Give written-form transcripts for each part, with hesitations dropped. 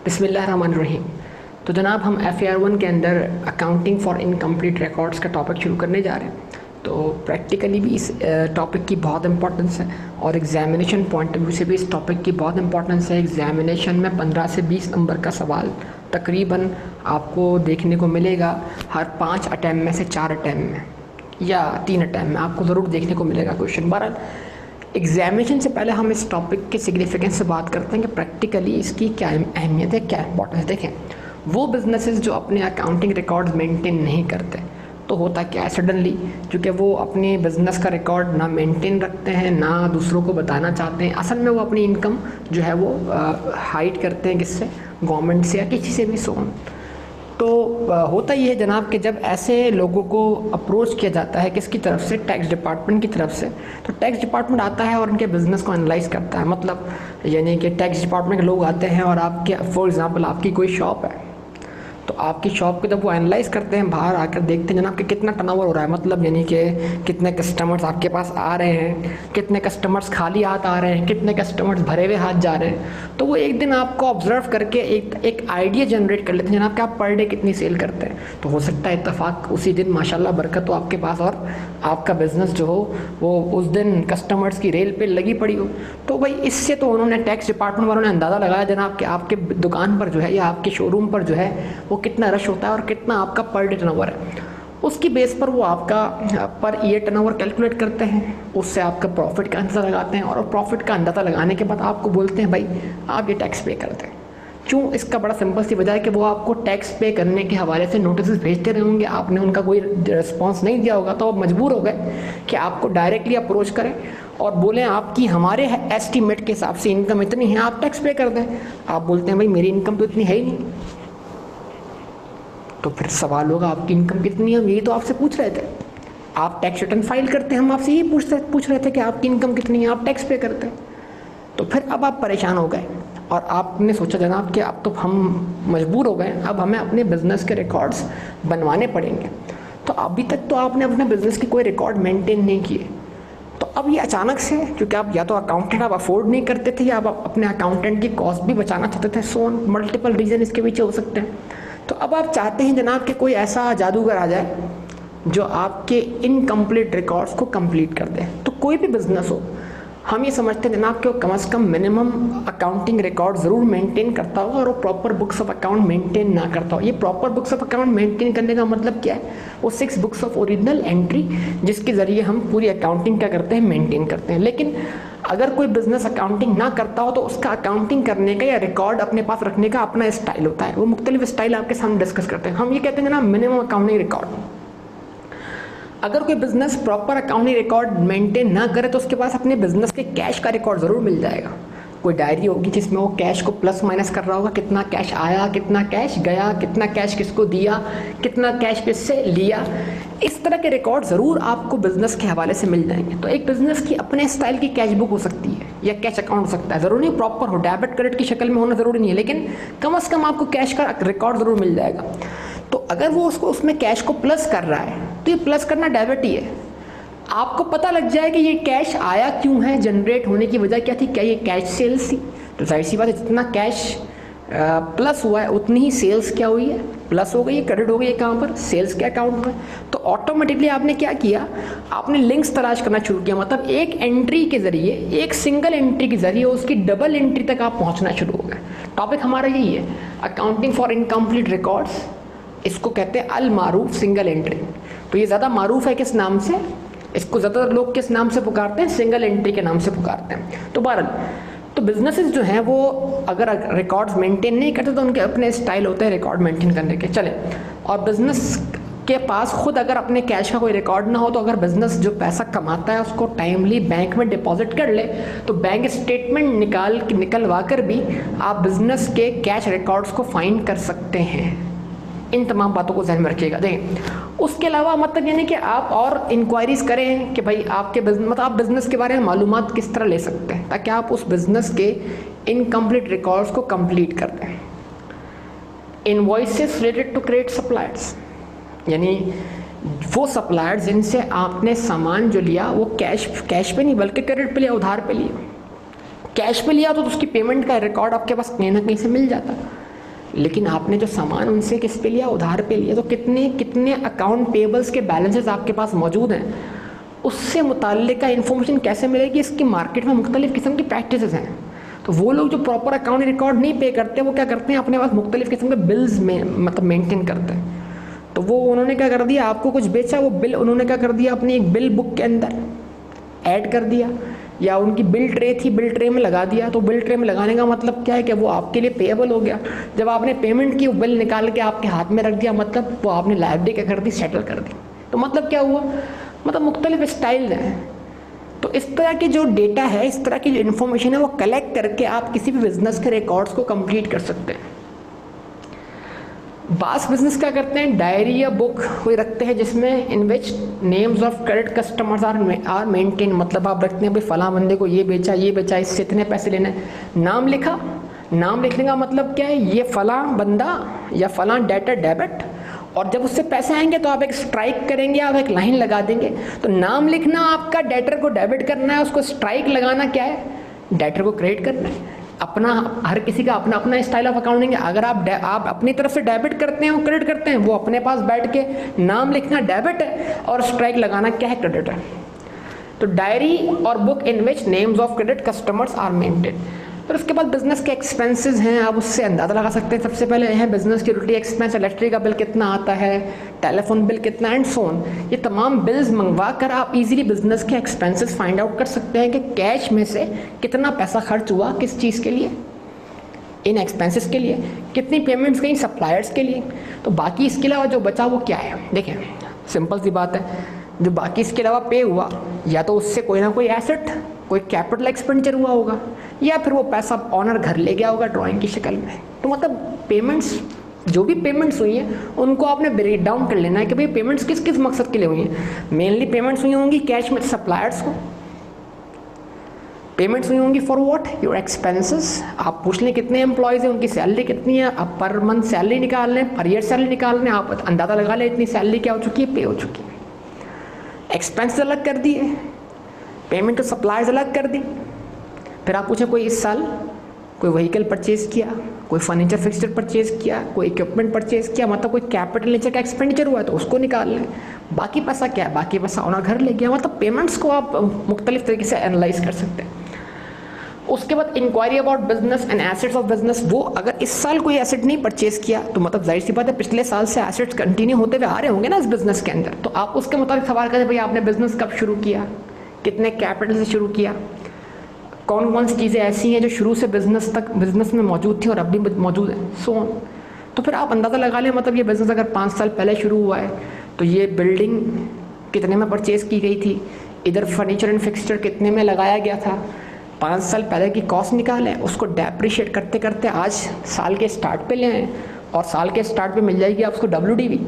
बिस्मिल्लाहिर्रहमानिर्रहीम। तो जनाब हम FAR 1 के अंदर अकाउंटिंग फॉर इनकम्प्लीट रिकॉर्ड्स का टॉपिक शुरू करने जा रहे हैं। तो प्रैक्टिकली भी इस टॉपिक की बहुत इंपॉर्टेंस है और एग्जामिनेशन पॉइंट ऑफ व्यू से भी इस टॉपिक की बहुत इंपॉर्टेंस है। एग्जामिनेशन में 15 से 20 नंबर का सवाल तकरीबन आपको देखने को मिलेगा हर 5 अटैम्प्ट में से 4 अटैम्प्ट में या 3 अटैम्प्ट में आपको ज़रूर देखने को मिलेगा क्वेश्चन। बहरहाल एग्जामिनेशन से पहले हम इस टॉपिक के सिग्निफिकेंस से बात करते हैं कि प्रैक्टिकली इसकी क्या अहमियत है, क्या इंपॉर्टेंस। देखें, वो बिजनेसेस जो अपने अकाउंटिंग रिकॉर्ड्स मेंटेन नहीं करते तो होता क्या है, सडनली क्योंकि वो अपने बिज़नेस का रिकॉर्ड ना मेंटेन रखते हैं ना दूसरों को बताना चाहते हैं। असल में वो अपनी इनकम जो है वो हाइड करते हैं, किससे, गवर्नमेंट से या किसी से भी सोन। तो होता ये है जनाब कि जब ऐसे लोगों को अप्रोच किया जाता है किसकी तरफ से, टैक्स डिपार्टमेंट की तरफ से, तो टैक्स डिपार्टमेंट आता है और उनके बिज़नेस को एनालाइज करता है। मतलब यानी कि टैक्स डिपार्टमेंट के लोग आते हैं और आपके फॉर एग्ज़ाम्पल आपकी कोई शॉप है, तो आपकी शॉप को जब वो एनालाइज करते हैं, बाहर आकर देखते हैं जनाब कि कितना टर्नओवर हो रहा है, मतलब यानी कि कितने कस्टमर्स आपके पास आ रहे हैं, कितने कस्टमर्स खाली हाथ आ रहे हैं, कितने कस्टमर्स भरे हुए हाथ जा रहे हैं। तो वो एक दिन आपको ऑब्जर्व करके एक आइडिया जनरेट कर लेते हैं जनाब कि आप पर डे कितनी सेल करते हैं। तो हो सकता है इत्तेफाक उसी दिन माशाल्लाह बरकत हो आपके पास और आपका बिज़नेस जो हो वो उस दिन कस्टमर्स की रेल पे लगी पड़ी हो। तो भाई इससे तो उन्होंने टैक्स डिपार्टमेंट वालों ने अंदाज़ा लगाया जनाब कि आपके दुकान पर जो है या आपके शोरूम पर जो है वो कितना रश होता है और कितना आपका पर डे टर्नओवर है। उसकी बेस पर वो आपका पर ईयर टर्नओवर कैलकुलेट करते हैं, उससे आपका प्रॉफिट का अंदाज़ा लगाते हैं और प्रॉफिट का अंदाज़ा लगाने के बाद आपको बोलते हैं भाई आप ये टैक्स पे कर दें। क्यों? इसका बड़ा सिंपल सी वजह है कि वो आपको टैक्स पे करने के हवाले से नोटिस भेजते रहे होंगे, आपने उनका कोई रिस्पॉन्स नहीं दिया होगा, तो वो मजबूर हो गए कि आपको डायरेक्टली अप्रोच करें और बोलें आपकी हमारे एस्टीमेट के हिसाब से इनकम इतनी है, आप टैक्स पे कर दें। आप बोलते हैं भाई मेरी इनकम तो इतनी है ही नहीं। तो फिर सवाल होगा आपकी इनकम कितनी है, हम यही तो आपसे पूछ रहे थे। आप टैक्स रिटर्न फाइल करते हैं, हम आपसे यही पूछ रहे थे कि आपकी इनकम कितनी है, आप टैक्स पे करते हैं। तो फिर अब आप परेशान हो गए और आपने सोचा जनाब कि अब तो हम मजबूर हो गए, अब हमें अपने बिज़नेस के रिकॉर्ड्स बनवाने पड़ेंगे। तो अभी तक तो आपने अपने बिज़नेस के कोई रिकॉर्ड मेंटेन नहीं किए, तो अब ये अचानक से, क्योंकि आप या तो अकाउंटेंट आप अफोर्ड नहीं करते थे या आप अपने अकाउंटेंट की कॉस्ट भी बचाना चाहते थे, सो मल्टीपल रीज़न इसके पीछे हो सकते हैं। तो अब आप चाहते हैं जनाब कि कोई ऐसा जादूगर आ जाए जो आपके इनकम्प्लीट रिकॉर्ड्स को कंप्लीट कर दे। तो कोई भी बिज़नेस हो, हम ये समझते हैं जनाब कि वो कम से कम मिनिमम अकाउंटिंग रिकॉर्ड ज़रूर मेंटेन करता होगा और वो proper books of account maintain ना करता हो। ये proper books of account maintain करने का मतलब क्या है? वो 6 बुक्स ऑफ ओरिजिनल एंट्री जिसके ज़रिए हम पूरी अकाउंटिंग क्या करते हैं, मेंटेन करते हैं। लेकिन अगर कोई बिज़नेस अकाउंटिंग ना करता हो तो उसका अकाउंटिंग करने का या रिकॉर्ड अपने पास रखने का अपना स्टाइल होता है। वो मुख्तलिफ स्टाइल आपके सामने डिस्कस करते हैं। हम ये कहते हैं जनाब मिनिमम अकाउंटिंग रिकॉर्ड। अगर कोई business proper accounting record maintain ना करे तो उसके पास अपने बिजनेस के कैश का रिकॉर्ड ज़रूर मिल जाएगा। कोई डायरी होगी जिसमें वो कैश को प्लस माइनस कर रहा होगा, कितना कैश आया, कितना कैश गया, कितना कैश किसको दिया, कितना कैश किससे लिया। इस तरह के रिकॉर्ड ज़रूर आपको बिजनेस के हवाले से मिल जाएंगे। तो एक बिजनेस की अपने स्टाइल की कैश बुक हो सकती है या कैश अकाउंट हो सकता है, ज़रूरी नहीं प्रॉपर हो, डेबिट क्रेडिट की शक्ल में होना ज़रूरी नहीं है, लेकिन कम से कम आपको कैश का रिकॉर्ड ज़रूर मिल जाएगा। तो अगर वो उसको उसमें कैश को प्लस कर रहा है तो ये प्लस करना डेबिट ही है। आपको पता लग जाए कि ये कैश आया क्यों है, जनरेट होने की वजह क्या थी, क्या ये कैश सेल्स थी? तो जाहिर सी बात है जितना कैश प्लस हुआ है उतनी ही सेल्स क्या हुई है, प्लस हो गई है, क्रेडिट हो गई है। कहाँ पर? सेल्स के अकाउंट में। तो ऑटोमेटिकली आपने क्या किया, आपने लिंक्स तलाश करना शुरू किया। मतलब एक एंट्री के जरिए, एक सिंगल एंट्री के जरिए उसकी डबल एंट्री तक आप पहुँचना शुरू हो गए। टॉपिक हमारा यही है, अकाउंटिंग फॉर इनकम्प्लीट रिकॉर्ड्स। इसको कहते हैं अल मारूफ सिंगल एंट्री। तो ये ज़्यादा मारूफ है किस नाम से, इसको ज़्यादातर लोग किस नाम से पुकारते हैं, सिंगल एंट्री के नाम से पुकारते हैं। तो बहरहाल तो बिजनेसेस जो हैं वो अगर रिकॉर्ड्स मेंटेन नहीं करते तो उनके अपने स्टाइल होते हैं रिकॉर्ड मेंटेन करने के। चले, और बिजनेस के पास खुद अगर अपने कैश का कोई रिकॉर्ड ना हो तो अगर बिजनेस जो पैसा कमाता है उसको टाइमली बैंक में डिपॉजिट कर ले तो बैंक स्टेटमेंट निकलवा कर भी आप बिजनेस के कैश रिकॉर्ड्स को फाइंड कर सकते हैं। इन तमाम बातों को ध्यान में रखिएगा। देखें, उसके अलावा मतलब यानी कि आप और इंक्वायरीज करें कि भाई आपके बिजनेस, मतलब आप बिज़नेस के बारे में मालूमात किस तरह ले सकते हैं ताकि आप उस बिज़नेस के इनकम्प्लीट रिकॉर्ड्स को कंप्लीट कर दें। Invoices related to credit suppliers, यानी वो सप्लायर्स जिनसे आपने सामान जो लिया वो कैश पे नहीं बल्कि क्रेडिट पे लिया, उधार पे लिया। कैश पे लिया तो उसकी पेमेंट का रिकॉर्ड आपके पास कहीं ना कहीं से मिल जाता। लेकिन आपने जो सामान उनसे किस पे लिया, उधार पे लिया, तो कितने कितने अकाउंट पेबल्स के बैलेंसेस आपके पास मौजूद हैं, उससे मुताल्लिक का इन्फॉर्मेशन कैसे मिलेगी। इसकी मार्केट में मुख्तलिफ़ किस्म की प्रैक्टिसेस हैं। तो वो लोग जो प्रॉपर अकाउंट रिकॉर्ड नहीं पे करते, वो क्या करते हैं, अपने पास मुख्तलिफ़ किस्म के बिल्स में मतलब मेंटेन करते हैं। तो वो उन्होंने क्या कर दिया, आपको कुछ बेचा, वो बिल उन्होंने क्या कर दिया, अपनी एक बिल बुक के अंदर ऐड कर दिया, या उनकी बिल ट्रे थी, बिल ट्रे में लगा दिया। तो बिल ट्रे में लगाने का मतलब क्या है कि वो आपके लिए पेएबल हो गया। जब आपने पेमेंट की, वो बिल निकाल के आपके हाथ में रख दिया, मतलब वो आपने लायबिलिटी क्या कर दी, सेटल कर दी। तो मतलब क्या हुआ, मतलब मुख्तलिफ स्टाइल हैं। तो इस तरह की जो डेटा है, इस तरह की जो इन्फॉर्मेशन है, वो कलेक्ट करके आप किसी भी बिजनेस के रिकॉर्ड्स को कंप्लीट कर सकते हैं। बास बिजनेस क्या करते हैं, डायरी या बुक कोई रखते हैं जिसमें in which names of credit customers are maintain. मतलब आप रखते हैं भाई फलां बंदे को ये बेचा, इससे इतने पैसे लेने, नाम लिखा। नाम लिखने का मतलब क्या है, ये फलां बंदा या फलां डेटर डेबिट, और जब उससे पैसे आएंगे तो आप एक स्ट्राइक करेंगे, आप एक लाइन लगा देंगे। तो नाम लिखना आपका डेटर को डेबिट करना है, उसको स्ट्राइक लगाना क्या है, डेटर को क्रेडिट करना है। अपना हर किसी का अपना अपना स्टाइल ऑफ अकाउंटिंग है। अगर आप अपनी तरफ से डेबिट करते हैं और क्रेडिट करते हैं, वो अपने पास बैठ के नाम लिखना डेबिट है और स्ट्राइक लगाना क्या है, क्रेडिट है। तो डायरी और book in which names of credit customers are maintain. फिर उसके बाद बिजनेस के एक्सपेंसेस हैं, आप उससे अंदाज़ा लगा सकते हैं। सबसे पहले है बिजनेस की यूटिलिटी एक्सपेंस, इलेक्ट्रिक का बिल कितना आता है, टेलीफोन बिल कितना, एंड सो ऑन। ये तमाम बिल्स मंगवा कर आप इजीली बिजनेस के एक्सपेंसेस फाइंड आउट कर सकते हैं कि कैश में से कितना पैसा खर्च हुआ किस चीज़ के लिए, इन एक्सपेंसेस के लिए, कितनी पेमेंट्स गई सप्लायर्स के लिए। तो बाकी इसके अलावा जो बचा वो क्या है, देखें सिंपल सी बात है, जो बाकी इसके अलावा पे हुआ, या तो उससे कोई ना कोई एसेट, कोई कैपिटल एक्सपेंडिचर हुआ होगा, या फिर वो पैसा ऑनर घर ले गया होगा ड्राइंग की शक्ल में। तो मतलब पेमेंट्स, जो भी पेमेंट्स हुई हैं उनको आपने ब्रेक डाउन कर लेना है कि भाई पेमेंट्स किस किस मकसद के लिए हुई हैं। मेनली पेमेंट्स हुई होंगी कैश में सप्लायर्स को, पेमेंट्स हुई होंगी फॉर व्हाट, योर एक्सपेंसेस। आप पूछ लें कितने एम्प्लॉयज़ हैं, उनकी सैलरी कितनी है, आप पर मंथ सैलरी निकाल लें, पर ईयर सैलरी निकाल लें, आप अंदाज़ा लगा लें इतनी सैलरी क्या हो चुकी है, पे हो चुकी है। एक्सपेंस अलग कर दिए, पेमेंट टू सप्लायर्स अलग कर दी। फिर आप पूछे कोई इस साल कोई व्हीकल परचेज़ किया, कोई फर्नीचर फिक्सचर परचेज़ किया, कोई इक्विपमेंट परचेज़ किया, मतलब कोई कैपिटल नेचर का एक्सपेंडिचर हुआ है तो उसको निकाल लें। बाकी पैसा क्या है, बाकी पैसा ऑनर घर ले गया। मतलब पेमेंट्स को आप मुख्तलिफ तरीके से एनालाइज कर सकते हैं। उसके बाद inquiry about business and assets of business. वो अगर इस साल कोई एसेट नहीं परचेज किया तो मतलब जाहिर सी बात है पिछले साल से एसेट्स कंटिन्यू होते हुए आ रहे होंगे ना इस बिजनेस के अंदर। तो आप उसके मुताबिक सवाल करें, भाई आपने बिजनेस कब शुरू किया, कितने कैपिटल से शुरू किया, कौन कौन सी चीज़ें ऐसी हैं जो शुरू से बिजनेस में मौजूद थी और अब भी मौजूद है, सो ऑन। तो फिर आप अंदाज़ा लगा लें, मतलब ये बिज़नेस अगर 5 साल पहले शुरू हुआ है तो ये बिल्डिंग कितने में परचेज़ की गई थी, इधर फर्नीचर एंड फिक्सचर कितने में लगाया गया था, 5 साल पहले की कॉस्ट निकालें, उसको डेप्रिशिएट करते करते आज साल के स्टार्ट पे ले आएँ और साल के स्टार्ट पे मिल जाएगी आपको WDV,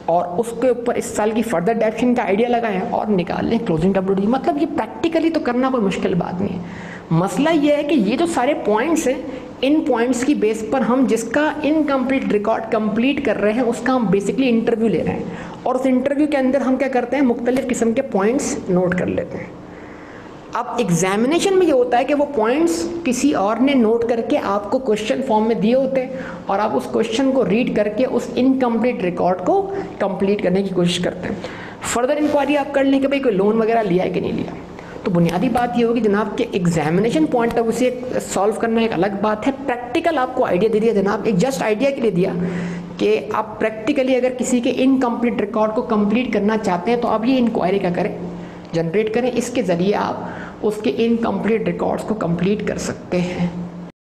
और उसके ऊपर इस साल की फर्दर डेप्शन का आइडिया लगाएं और निकाल लें क्लोजिंग WDV। मतलब ये प्रैक्टिकली तो करना कोई मुश्किल बात नहीं है। मसला ये है कि ये जो सारे पॉइंट्स हैं, इन पॉइंट्स की बेस पर हम जिसका इनकम्प्लीट रिकॉर्ड कंप्लीट कर रहे हैं उसका हम बेसिकली इंटरव्यू ले रहे हैं, और उस इंटरव्यू के अंदर हम क्या करते हैं, मुख्तलिफ किस्म के पॉइंट्स नोट कर लेते हैं। अब एग्जामिनेशन में ये होता है कि वो पॉइंट्स किसी और ने नोट करके आपको क्वेश्चन फॉर्म में दिए होते हैं और आप उस क्वेश्चन को रीड करके उस इनकम्प्लीट रिकॉर्ड को कंप्लीट करने की कोशिश करते हैं। फर्दर इंक्वायरी आप कर लें कि भाई कोई लोन वगैरह लिया है कि नहीं लिया। तो बुनियादी बात ये होगी जनाब कि एग्जामिनेशन पॉइंट ऑफ उसे सॉल्व करना एक अलग बात है, प्रैक्टिकल आपको आइडिया दे दिया जनाब, एक जस्ट आइडिया के लिए दिया कि आप प्रैक्टिकली अगर किसी के इनकम्प्लीट रिकॉर्ड को कंप्लीट करना चाहते हैं तो आप ये इंक्वायरी क्या करें, जनरेट करें। इसके ज़रिए आप उसके इनकम्प्लीट रिकॉर्ड्स को कंप्लीट कर सकते हैं।